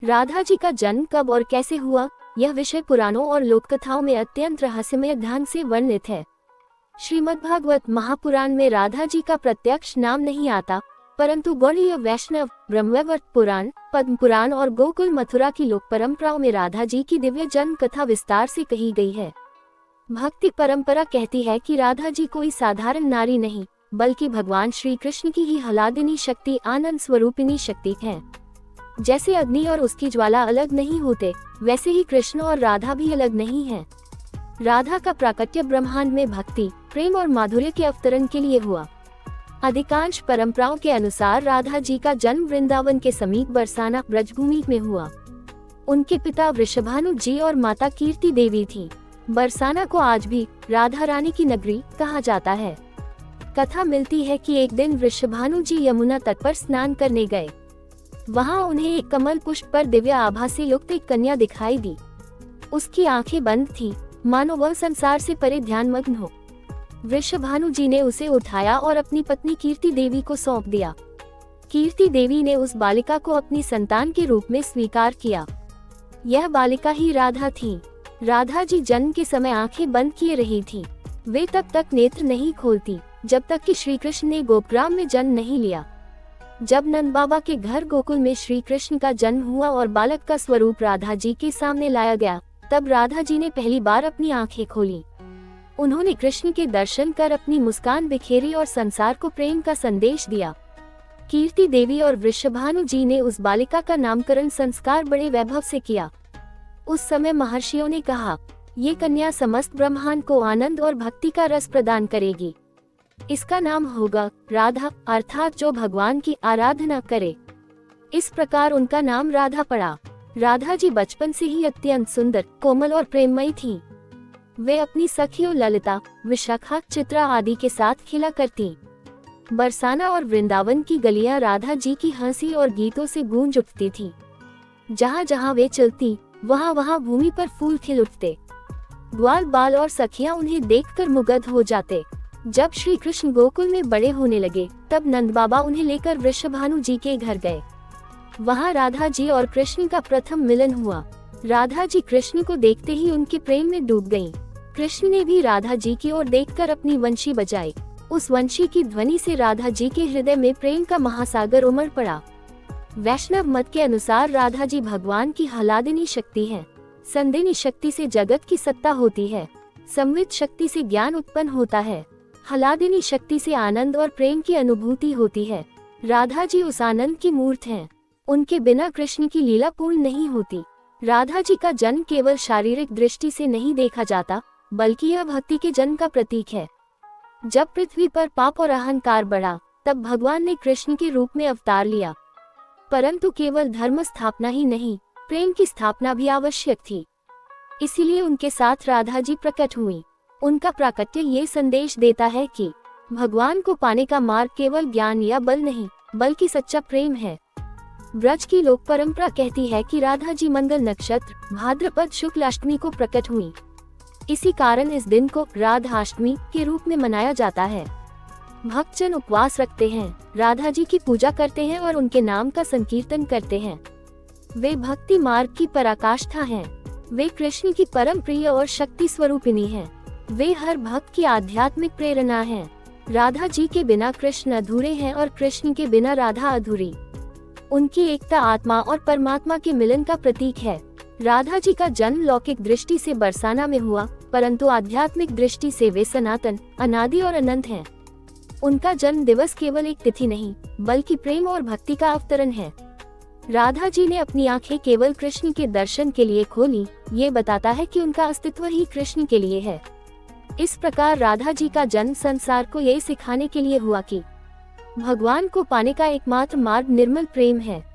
राधा जी का जन्म कब और कैसे हुआ, यह विषय पुराणों और लोककथाओं में अत्यंत रहस्यमय ढंग से वर्णित है। श्रीमद्भागवत महापुराण में राधा जी का प्रत्यक्ष नाम नहीं आता, परंतु गौड़ीय, वैष्णव, ब्रह्मवैवर्त पुराण, पद्म पुराण और गोकुल मथुरा की लोक परंपराओं में राधा जी की दिव्य जन्म कथा विस्तार से कही गई है। भक्ति परंपरा कहती है कि राधा जी कोई साधारण नारी नहीं, बल्कि भगवान श्री कृष्ण की ही आह्लादिनी शक्ति, आनंद स्वरूपिणी शक्ति है। जैसे अग्नि और उसकी ज्वाला अलग नहीं होते, वैसे ही कृष्ण और राधा भी अलग नहीं हैं। राधा का प्राकट्य ब्रह्मांड में भक्ति, प्रेम और माधुर्य के अवतरण के लिए हुआ। अधिकांश परंपराओं के अनुसार राधा जी का जन्म वृंदावन के समीप बरसाना ब्रजभूमि में हुआ। उनके पिता वृषभानु जी और माता कीर्ति देवी थी। बरसाना को आज भी राधा रानी की नगरी कहा जाता है। कथा मिलती है कि एक दिन वृषभानु जी यमुना तट पर स्नान करने गए। वहां उन्हें एक कमल पुष्प पर दिव्य आभा से युक्त एक कन्या दिखाई दी। उसकी आंखें बंद थीं, मानो वह संसार से परे ध्यानमग्न हो। वृषभानु जी ने उसे उठाया और अपनी पत्नी कीर्ति देवी को सौंप दिया। कीर्ति देवी ने उस बालिका को अपनी संतान के रूप में स्वीकार किया। यह बालिका ही राधा थी। राधा जी जन्म के समय आंखें बंद किए रही थी। वे तब तक नेत्र नहीं खोलती जब तक कि श्री कृष्ण ने गोपग्राम में जन्म नहीं लिया। जब नंद बाबा के घर गोकुल में श्री कृष्ण का जन्म हुआ और बालक का स्वरूप राधा जी के सामने लाया गया, तब राधा जी ने पहली बार अपनी आंखें खोली। उन्होंने कृष्ण के दर्शन कर अपनी मुस्कान बिखेरी और संसार को प्रेम का संदेश दिया। कीर्ति देवी और वृषभानु जी ने उस बालिका का नामकरण संस्कार बड़े वैभव से किया। उस समय महर्षियों ने कहा, ये कन्या समस्त ब्रह्मांड को आनंद और भक्ति का रस प्रदान करेगी। इसका नाम होगा राधा, अर्थात जो भगवान की आराधना करे। इस प्रकार उनका नाम राधा पड़ा। राधा जी बचपन से ही अत्यंत सुंदर, कोमल और प्रेममयी थीं। वे अपनी सखियों ललिता, विशाखा, चित्रा आदि के साथ खेला करती। बरसाना और वृंदावन की गलियां राधा जी की हंसी और गीतों से गूंज उठती थीं। जहाँ जहाँ वे चलती, वहाँ वहाँ भूमि पर फूल खिल उठते। ग्वाल बाल और सखियां उन्हें देखकर मुग्ध हो जाते। जब श्री कृष्ण गोकुल में बड़े होने लगे, तब नंद बाबा उन्हें लेकर वृषभानु जी के घर गए। वहाँ राधा जी और कृष्ण का प्रथम मिलन हुआ। राधा जी कृष्ण को देखते ही उनके प्रेम में डूब गईं। कृष्ण ने भी राधा जी की ओर देखकर अपनी वंशी बजाई। उस वंशी की ध्वनि से राधा जी के हृदय में प्रेम का महासागर उमड़ पड़ा। वैष्णव मत के अनुसार राधा जी भगवान की आह्लादिनी शक्ति है। संदिनी शक्ति से जगत की सत्ता होती है। संवित शक्ति से ज्ञान उत्पन्न होता है। आह्लादिनी शक्ति से आनंद और प्रेम की अनुभूति होती है। राधा जी उस आनंद की मूर्त हैं। उनके बिना कृष्ण की लीला पूर्ण नहीं होती। राधा जी का जन्म केवल शारीरिक दृष्टि से नहीं देखा जाता, बल्कि यह भक्ति के जन्म का प्रतीक है। जब पृथ्वी पर पाप और अहंकार बढ़ा, तब भगवान ने कृष्ण के रूप में अवतार लिया। परंतु केवल धर्म स्थापना ही नहीं, प्रेम की स्थापना भी आवश्यक थी। इसीलिए उनके साथ राधा जी प्रकट हुई। उनका प्राकट्य ये संदेश देता है कि भगवान को पाने का मार्ग केवल ज्ञान या बल नहीं, बल्कि सच्चा प्रेम है। ब्रज की लोक परंपरा कहती है कि राधा जी मंगल नक्षत्र भाद्रपद शुक्ल अष्टमी को प्रकट हुई। इसी कारण इस दिन को राधाष्टमी के रूप में मनाया जाता है। भक्तजन उपवास रखते हैं, राधा जी की पूजा करते हैं और उनके नाम का संकीर्तन करते हैं। वे भक्ति मार्ग की पराकाष्ठा हैं। वे कृष्ण की परम प्रिय और शक्ति स्वरूपिणी हैं। वे हर भक्त की आध्यात्मिक प्रेरणा हैं। राधा जी के बिना कृष्ण अधूरे हैं और कृष्ण के बिना राधा अधूरी। उनकी एकता आत्मा और परमात्मा के मिलन का प्रतीक है। राधा जी का जन्म लौकिक दृष्टि से बरसाना में हुआ, परंतु आध्यात्मिक दृष्टि से वे सनातन, अनादि और अनंत हैं। उनका जन्म दिवस केवल एक तिथि नहीं, बल्कि प्रेम और भक्ति का अवतरण है। राधा जी ने अपनी आंखें केवल कृष्ण के दर्शन के लिए खोली, ये बताता है कि उनका अस्तित्व ही कृष्ण के लिए है। इस प्रकार राधा जी का जन्म संसार को ये सिखाने के लिए हुआ कि भगवान को पाने का एकमात्र मार्ग निर्मल प्रेम है।